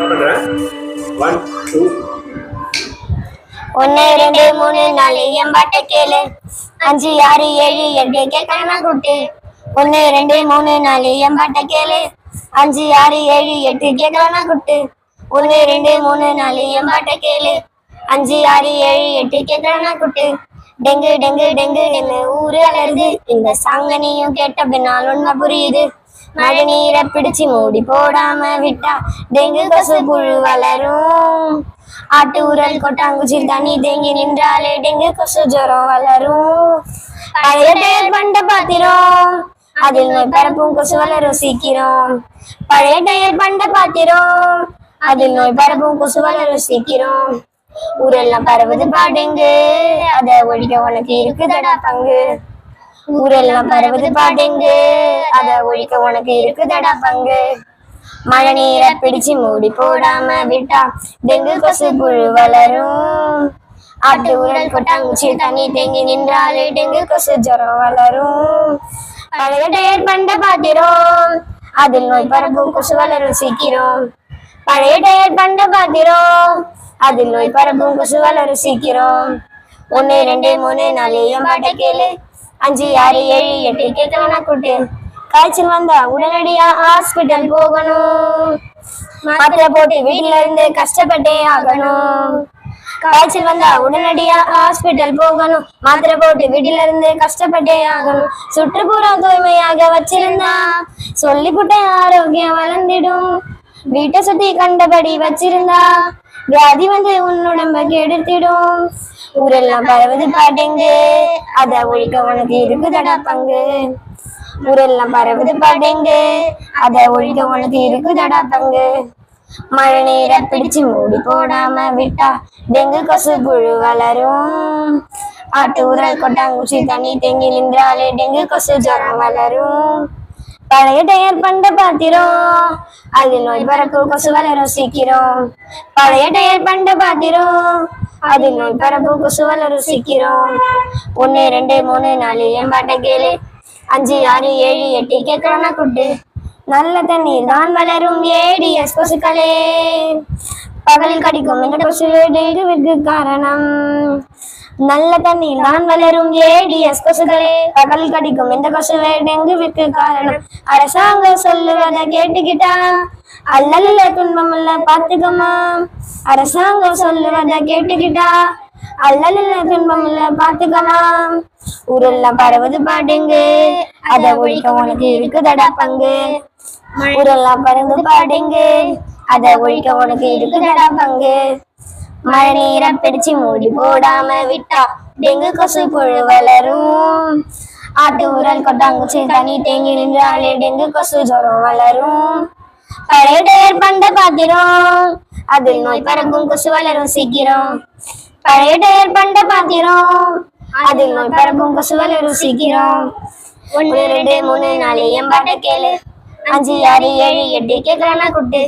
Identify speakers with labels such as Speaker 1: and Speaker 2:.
Speaker 1: பண்றேன். 1 2
Speaker 2: 1 2 3 4 எம்பாட்ட கேளு 5 6 7 8 கேட்கறனா குட்டு 1 2 3 4 எம்பாட்ட கேளு 5 6 7 8 கேட்கறனா குட்டு 1 2 3 4 எம்பாட்ட கேளு 5 6 7 8 கேட்கறனா குட்டு டெங்கு டெங்கு டெங்கு என்ன ஊரு அலருது இந்த சாங்க நீயும் கேட்ட பின்னால் உண்மை புரியுது மழை நீரை பிடிச்சு மூடி போடாம விட்டா டெங்கு கொசு புழு வளரும் ஆட்டு ஊரல் கொட்டாங்குச்சில் தண்ணி தேங்கி நின்றாலே டெங்கு கொசு ஜுரம் வளரும் பழைய டயர் பண்ட பாத்திரம் அதில் நோய் பரப்பும் கொசு வளரும் சீக்கிரம் பழைய டயர் பண்ட பாத்திரம் அதில் நோய் பரப்பும் கொசு வளரும் சீக்கிரம் ஊரெல்லாம் பரவுது பாடெங்கு அத ஒழிக்க உனக்கு இருக்குதடா பங்கு ஊரெல்லாம் பரவுது பாடெங்கு அத ஒழிக்க உனக்கு இருக்குதடா பங்கு மழை நீரை பிடிச்சு மூடி போடாம விட்டா டெங்கு கொசு புழு வளரும் ஆட்டு ஊரல் கொட்டாங்குச்சி தண்ணி தேங்கி நின்றாலே டெங்கு கொசு ஜுரம் வளரும் பழைய டயர் பண்ட பாத்திரம் அதில் நோய் பரப்பும் கொசு வளரும் சீக்கிரம் பழைய டயர் பண்ட பாத்திரம் அதில் நோய் பரப்பும் கொசு வளரும் சீக்கிரம் 1 2 3 4 எம்பாட்ட கேளு 5 6 7 8 கேட்கலனா கூட்டு காய்ச்சல் வந்தா உடனடியா ஹாஸ்பிட்டல் போகணும் மாத்திரை போட்டு வீட்டுல இருந்து கஷ்டப்பட்டே ஆகணும் காய்ச்சல் வந்தா உடனடியா ஹாஸ்பிட்டல் போகணும் மாத்திரை போட்டு வீட்டுல இருந்து கஷ்டப்பட்டே ஆகணும் சுற்றுப்புறம் தூய்மையாக வச்சிருந்தா சொல்லிப்புட்ட ஆரோக்கியம் வளர்ந்திடும் வீட்டை சுத்தி கண்டபடி வச்சிருந்தா வியாதி வந்து உன்னுடம்ப கெடுத்திடும் ஊரெல்லாம் பரவுது பாட்டெங்கு அத ஒழிக்க உனக்கு இருக்குதடா பங்கு ஊரெல்லாம் பரவுது பாட்டெங்கு அத ஒழிக்க உனக்கு இருக்குதடா பங்கு மழை நீரை பிடிச்சு மூடி போடாம விட்டா டெங்கு கொசு புழு வளரும் ஆட்டு ஊரல் கொட்டாங்குச்சி தண்ணி தேங்கி நின்றாலே டெங்கு கொசு ஜுரம் வளரும் பழைய டயர் பண்ட பாத்திரம் அதில் நோய் பரப்பும் கொசு வளரும் சீக்கிரம் பழைய டயர் பண்ட பாத்திரம் அதில் நோய் பரப்பும் கொசு வளரும் சீக்கிரம் 1 2 3 4 எம்பாட்ட கேளு 5 6 7 8 கேட்கறனா குட்டு நல்ல தண்ணீர் தான் வளரும் ஏடிஎஸ் கொசுக்களே பகலில் கடிக்கும் இந்த கொசு டெங்குவிற்கு காரணம் நல்ல தண்ணீர் தான் வளரும் ஏடிஎஸ் கொசுகளே பகல் கடிக்கும் இந்த கொசுவே டெங்குவிற்கு காரணம் அரசாங்கம் சொல்லுவதை கேட்டுக்கிட்டா அல்லல்ல துன்பம் இல்ல பாத்துக்கமா அரசாங்கம் சொல்லுவதை கேட்டுக்கிட்டா அல்லல்ல துன்பம் இல்ல பாத்துக்கமா ஊரெல்லாம் பரவுது பாடுங்கு அத ஒழிக்க உனக்கு இருக்குதடா பங்கு ஊரெல்லாம் பறந்து பாடுங்கு அத ஒழிக்க உனக்கு இருக்குதடா பங்கு மழை நீரை பிடிச்சு மூடி போடாம விட்டா டெங்கு கொசு புழு வளரும் ஆட்டு ஊரல் கொட்டாங்குச்சி தண்ணி தேங்கி நின்றாலே டெங்கு கொசு ஜுரம் வளரும் பழைய டயர் பண்ட பாத்திரம் அதில் நோய் பரப்பும் கொசு வளரும் சீக்கிரம் பழைய டயர் பண்ட பாத்திரம் அதில் நோய் பரப்பும் கொசு வளரும் சீக்கிரம் 1 2 3 4 எம்பாட்ட கேளு 5 6 7 8 கேட்கறனா குட்டு